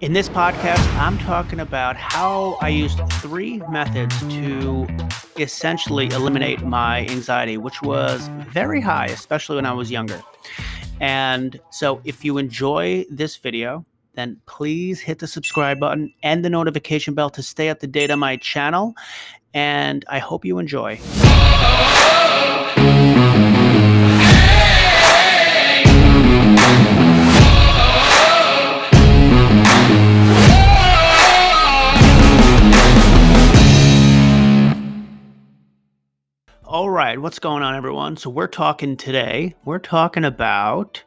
In this podcast, I'm talking about how I used three methods to essentially eliminate my anxiety, which was very high, especially when I was younger. And so if you enjoy this video, then please hit the subscribe button and the notification bell to stay up to date on my channel. And I hope you enjoy. All right, what's going on, everyone? So we're talking about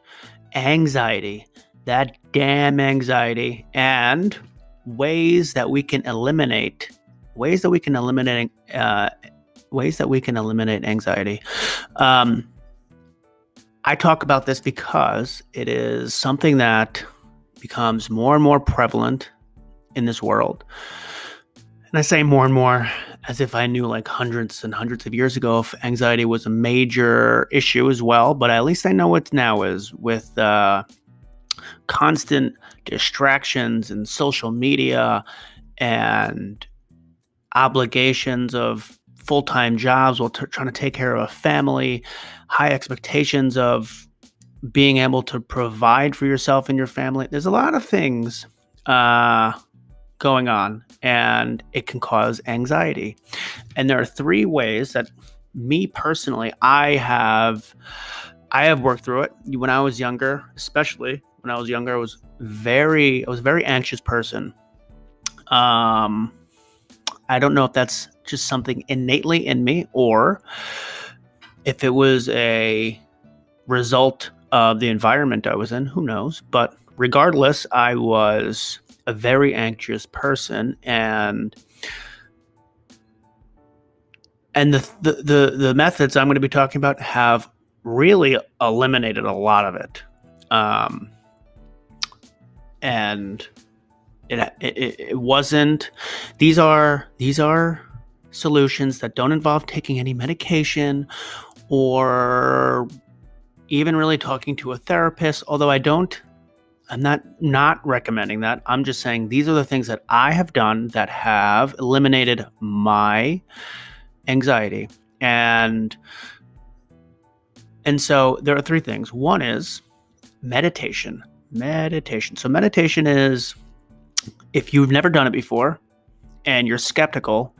anxiety, that damn anxiety, and ways that we can eliminate anxiety. I talk about this because it is something that becomes more and more prevalent in this world. And I say more and more as if I knew like hundreds and hundreds of years ago if anxiety was a major issue as well. But at least I know what now is with constant distractions and social media and obligations of full-time jobs while trying to take care of a family, high expectations of being able to provide for yourself and your family. There's a lot of things going on, and it can cause anxiety. And there are three ways that me personally, I have worked through it. When I was younger, especially when I was younger, I was a very anxious person. I don't know if that's just something innately in me or if it was a result of the environment I was in, who knows? But regardless, I was a very anxious person, and the methods I'm going to be talking about have really eliminated a lot of it. And it wasn't. These are solutions that don't involve taking any medication or even really talking to a therapist. Although I'm not recommending that. I'm just saying these are the things that I have done that have eliminated my anxiety. And so there are three things. One is meditation. So meditation is, if you've never done it before and you're skeptical,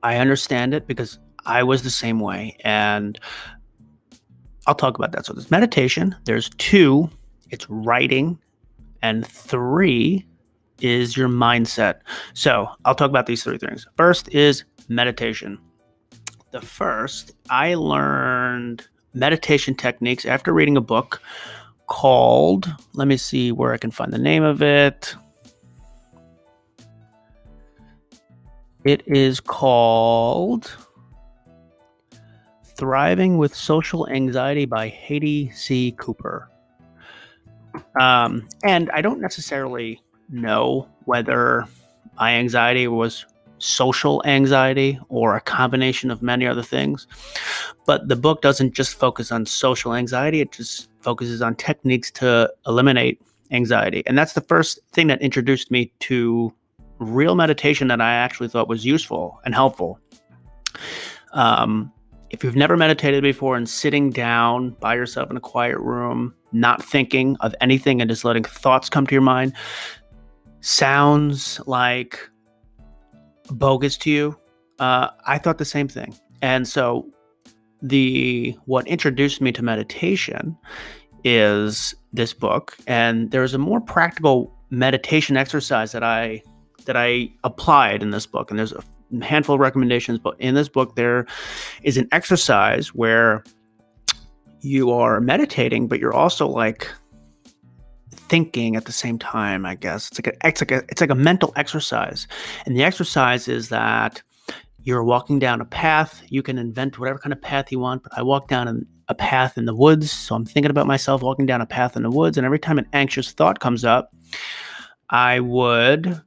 I understand it because I was the same way. And I'll talk about that. So there's meditation. There's two, it's writing. And three is your mindset. So I'll talk about these three things. First is meditation. The first, I learned meditation techniques after reading a book called, let me see where I can find the name of it. It is called Thriving with Social Anxiety by Haiti C. Cooper. And I don't necessarily know whether my anxiety was social anxiety or a combination of many other things. But the book doesn't just focus on social anxiety. It just focuses on techniques to eliminate anxiety. And that's the first thing that introduced me to real meditation that I actually thought was useful and helpful. If you've never meditated before and sitting down by yourself in a quiet room, not thinking of anything and just letting thoughts come to your mind, sounds like bogus to you. I thought the same thing. And so what introduced me to meditation is this book. And there's a more practical meditation exercise that I applied in this book. And there's a handful of recommendations, but in this book there is an exercise where you are meditating, but you're also like thinking at the same time. I guess it's like a mental exercise, and the exercise is that you're walking down a path. You can invent whatever kind of path you want, but I walk down a path in the woods, so I'm thinking about myself walking down a path in the woods, and every time an anxious thought comes up, I would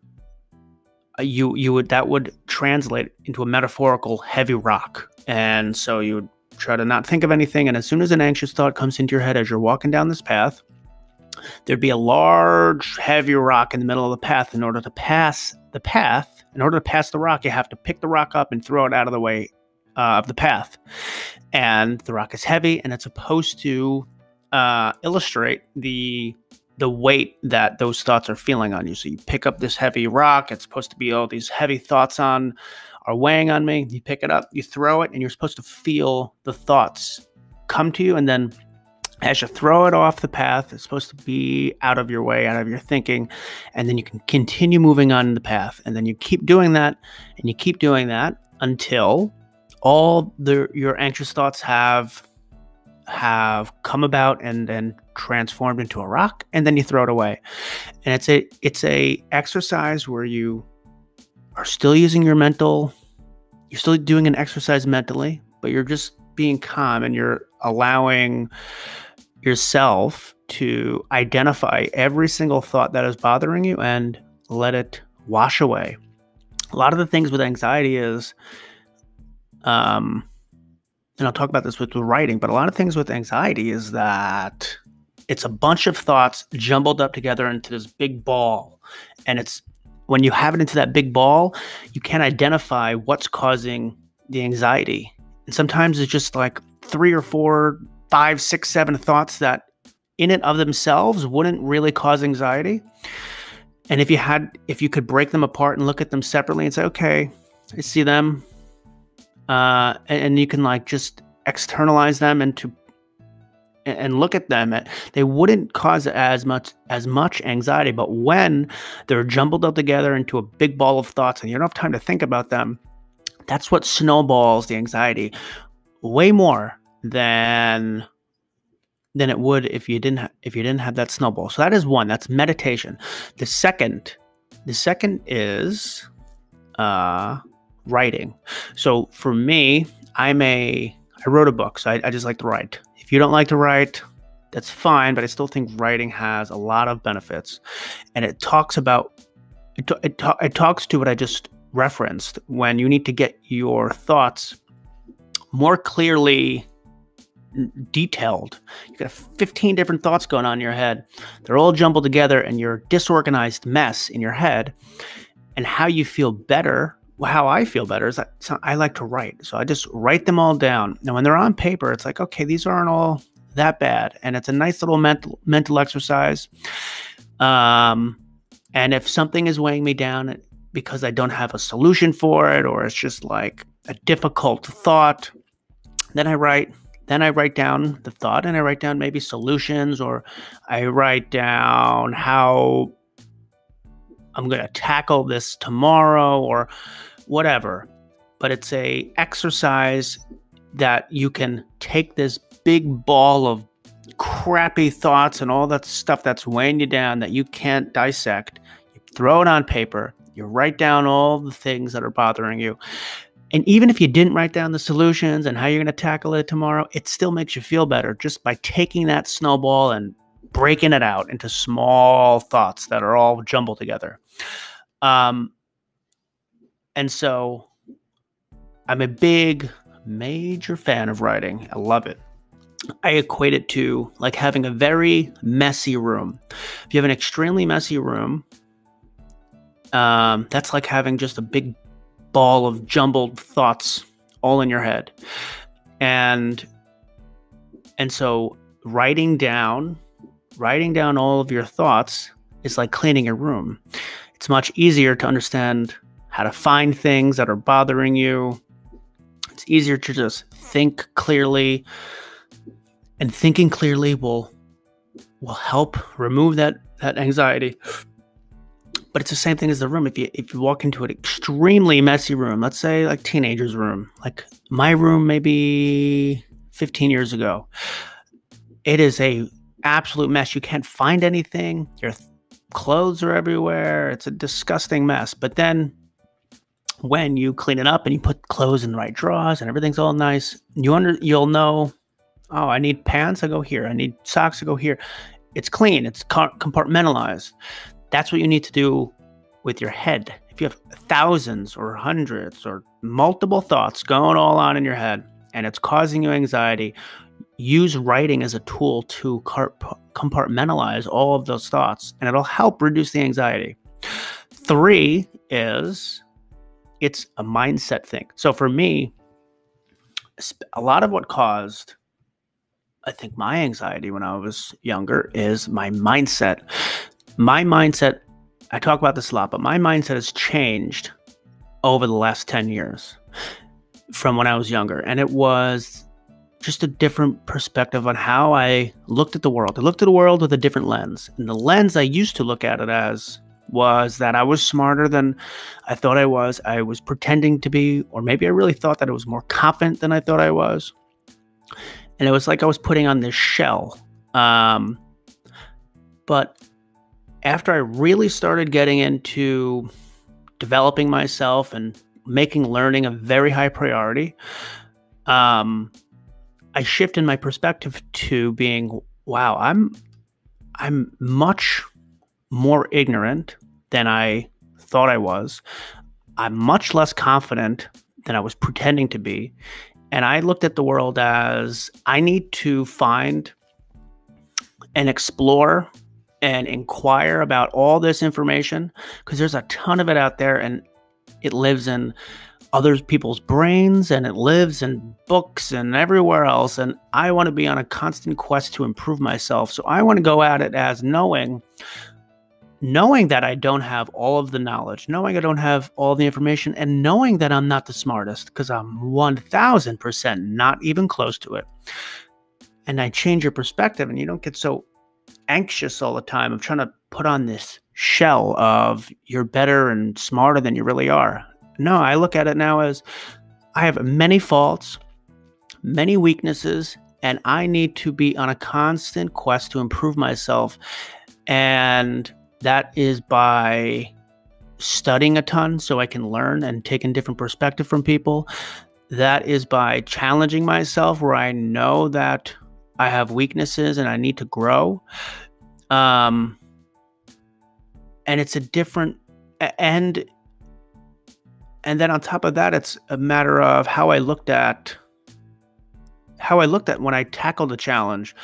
that would translate into a metaphorical heavy rock. And so you would try to not think of anything. And as soon as an anxious thought comes into your head as you're walking down this path, there'd be a large, heavy rock in the middle of the path. In order to pass the rock, you have to pick the rock up and throw it out of the way of the path. And the rock is heavy, and it's supposed to illustrate the weight that those thoughts are feeling on you. So you pick up this heavy rock. It's supposed to be all these heavy thoughts are weighing on me. You pick it up, you throw it, and you're supposed to feel the thoughts come to you. And then as you throw it off the path, it's supposed to be out of your way, out of your thinking. And then you can continue moving on the path. And then you keep doing that, and you keep doing that until all your anxious thoughts have come about and then transformed into a rock, and then you throw it away. And it's a exercise where you are still using you're still doing an exercise mentally, but you're just being calm, and you're allowing yourself to identify every single thought that is bothering you and let it wash away. A lot of the things with anxiety is, and I'll talk about this with writing, but a lot of things with anxiety is that it's a bunch of thoughts jumbled up together into this big ball. And it's when you have it into that big ball, you can't identify what's causing the anxiety. And sometimes it's just like 3 or 4, 5, 6, 7 thoughts that in and of themselves wouldn't really cause anxiety. And if you could break them apart and look at them separately and say, okay, I see them. And you can like just externalize them and look at them. They wouldn't cause as much anxiety, but when they're jumbled up together into a big ball of thoughts and you don't have time to think about them, that's what snowballs the anxiety way more than it would if you didn't have that snowball. So that is one. That's meditation. The second is writing. So for me, I wrote a book, so I just like to write. If you don't like to write, that's fine, but I still think writing has a lot of benefits. And it talks to what I just referenced, when you need to get your thoughts more clearly detailed. You got 15 different thoughts going on in your head. They're all jumbled together, and you're a disorganized mess in your head. And how you feel better, how I feel better is I like to write. So I just write them all down. Now, when they're on paper, it's like, okay, these aren't all that bad. And it's a nice little mental exercise. And if something is weighing me down because I don't have a solution for it, or it's just like a difficult thought, then I write down the thought, and I write down maybe solutions, or I write down how I'm going to tackle this tomorrow or whatever. But it's a exercise that you can take this big ball of crappy thoughts and all that stuff that's weighing you down that you can't dissect. You throw it on paper. You write down all the things that are bothering you. And even if you didn't write down the solutions and how you're going to tackle it tomorrow, it still makes you feel better just by taking that snowball and breaking it out into small thoughts that are all jumbled together. And so I'm a big, major fan of writing. I love it. I equate it to like having a very messy room. If you have an extremely messy room, that's like having just a big ball of jumbled thoughts all in your head. And so writing down all of your thoughts is like cleaning your room. It's much easier to understand how to find things that are bothering you. It's easier to just think clearly, and thinking clearly will help remove that anxiety. But it's the same thing as the room. If you walk into an extremely messy room, let's say like teenager's room, like my room maybe 15 years ago, it is a absolute mess. You can't find anything. Your clothes are everywhere. It's a disgusting mess. But then when you clean it up and you put clothes in the right drawers and everything's all nice, you'll know, oh, I need pants, I go here. I need socks, I go here. It's clean. It's compartmentalized. That's what you need to do with your head. If you have thousands or hundreds or multiple thoughts going all on in your head and it's causing you anxiety, use writing as a tool to compartmentalize all of those thoughts, and it'll help reduce the anxiety. 3 is it's a mindset thing. So for me, a lot of what caused, I think, my anxiety when I was younger is my mindset. My mindset, I talk about this a lot, but my mindset has changed over the last 10 years from when I was younger. And it was just a different perspective on how I looked at the world. I looked at the world with a different lens. And the lens I used to look at it as was that I was smarter than I thought I was. I was pretending to be, or maybe I really thought that I was more confident than I thought I was. And it was like I was putting on this shell. But after I really started getting into developing myself and making learning a very high priority, I shifted my perspective to being, wow, I'm much more ignorant than I thought I was. I'm much less confident than I was pretending to be. And I looked at the world as I need to find and explore and inquire about all this information, because there's a ton of it out there, and it lives in other people's brains, and it lives in books and everywhere else. And I want to be on a constant quest to improve myself. So I want to go at it as knowing that I don't have all of the knowledge, knowing I don't have all the information, and knowing that I'm not the smartest, because I'm 1000% not even close to it. And I change your perspective, and you don't get so anxious all the time of trying to put on this shell of you're better and smarter than you really are. No, I look at it now as I have many faults, many weaknesses, and I need to be on a constant quest to improve myself. And that is by studying a ton so I can learn and take a different perspective from people. That is by challenging myself where I know that I have weaknesses and I need to grow. And it's a different, and then on top of that, it's a matter of how I looked at when I tackled a challenge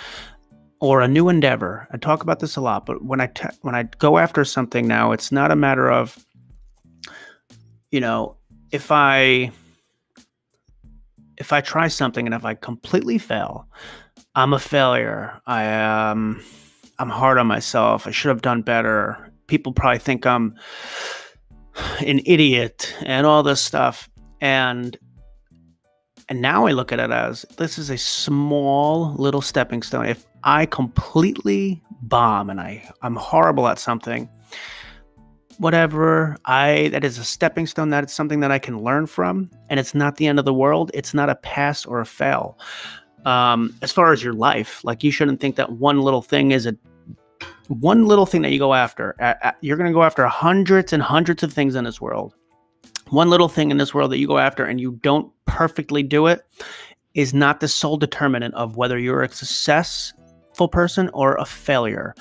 or a new endeavor. I talk about this a lot, but when I go after something now, it's not a matter of, if I try something and if I completely fail, I'm a failure. I'm hard on myself. I should have done better. People probably think I'm an idiot and all this stuff. And now I look at it as this is a small little stepping stone. If I completely bomb and I'm horrible at something, whatever, that is a stepping stone. That is something that I can learn from, and it's not the end of the world. It's not a pass or a fail. As far as your life, like, you shouldn't think that one little thing that you go after. You're going to go after hundreds and hundreds of things in this world. One little thing in this world that you go after and you don't perfectly do it is not the sole determinant of whether you're a successful person or a failure.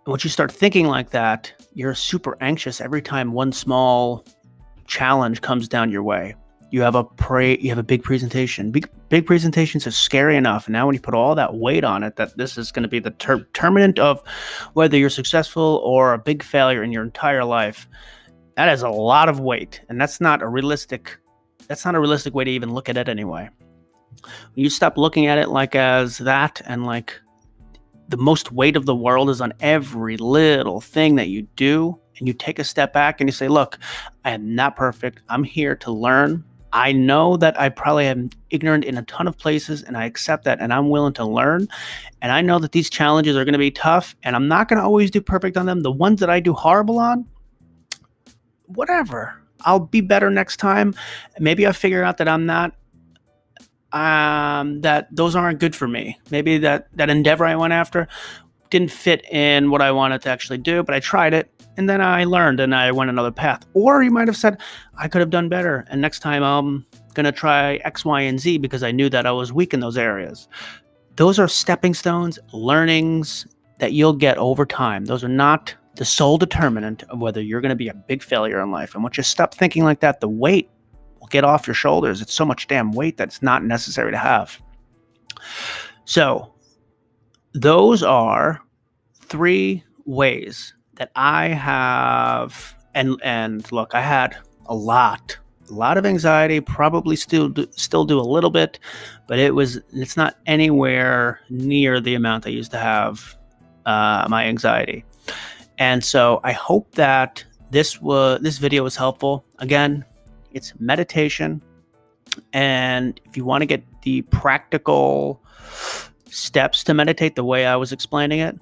Once you start thinking like that, you're super anxious every time one small challenge comes down your way. You have a big presentation. Big presentations are scary enough. And now when you put all that weight on it, that this is going to be the determinant of whether you're successful or a big failure in your entire life, that is a lot of weight. And that's not a realistic way to even look at it anyway. When you stop looking at it like as that, and like the most weight of the world is on every little thing that you do, and you take a step back and you say, look, I am not perfect. I'm here to learn. I know that I probably am ignorant in a ton of places, and I accept that, and I'm willing to learn. And I know that these challenges are going to be tough, and I'm not going to always do perfect on them. The ones that I do horrible on, whatever. I'll be better next time. Maybe I figure out that I'm not, that those aren't good for me. Maybe that endeavor I went after didn't fit in what I wanted to actually do, but I tried it, and then I learned and I went another path. Or you might have said, I could have done better, and next time I'm going to try X, Y, and Z because I knew that I was weak in those areas. Those are stepping stones, learnings that you'll get over time. Those are not the sole determinant of whether you're going to be a big failure in life. And once you stop thinking like that, the weight will get off your shoulders. It's so much damn weight that it's not necessary to have. So those are 3 ways that I have, and look, I had a lot of anxiety, probably still do a little bit, but it's not anywhere near the amount I used to have my anxiety. And so I hope that this video was helpful. Again, it's meditation, and if you want to get the practical steps to meditate the way I was explaining it,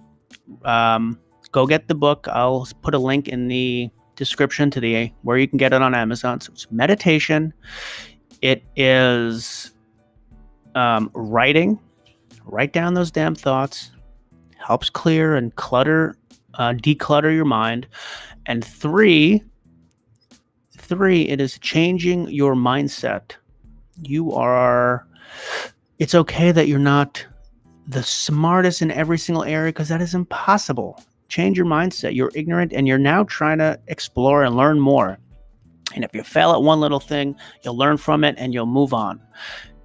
go get the book. I'll put a link in the description to where you can get it on Amazon. So it's meditation. It is writing. Write down those damn thoughts. Helps clear and declutter your mind. And 3, it is changing your mindset. It's okay that you're not the smartest in every single area, because that is impossible. Change your mindset. You're ignorant and you're now trying to explore and learn more. And if you fail at one little thing, you'll learn from it and you'll move on.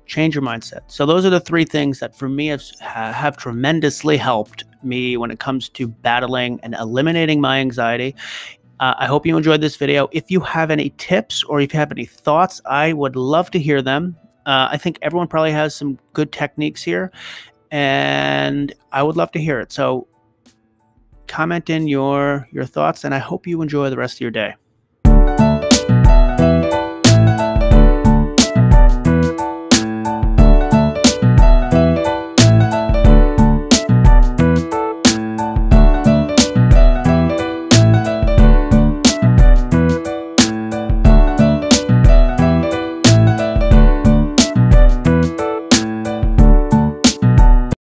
Change your mindset. So those are the 3 things that for me have tremendously helped me when it comes to battling and eliminating my anxiety. I hope you enjoyed this video. If you have any tips or if you have any thoughts, I would love to hear them. I think everyone probably has some good techniques here, and I would love to hear it. So comment in your thoughts, and I hope you enjoy the rest of your day.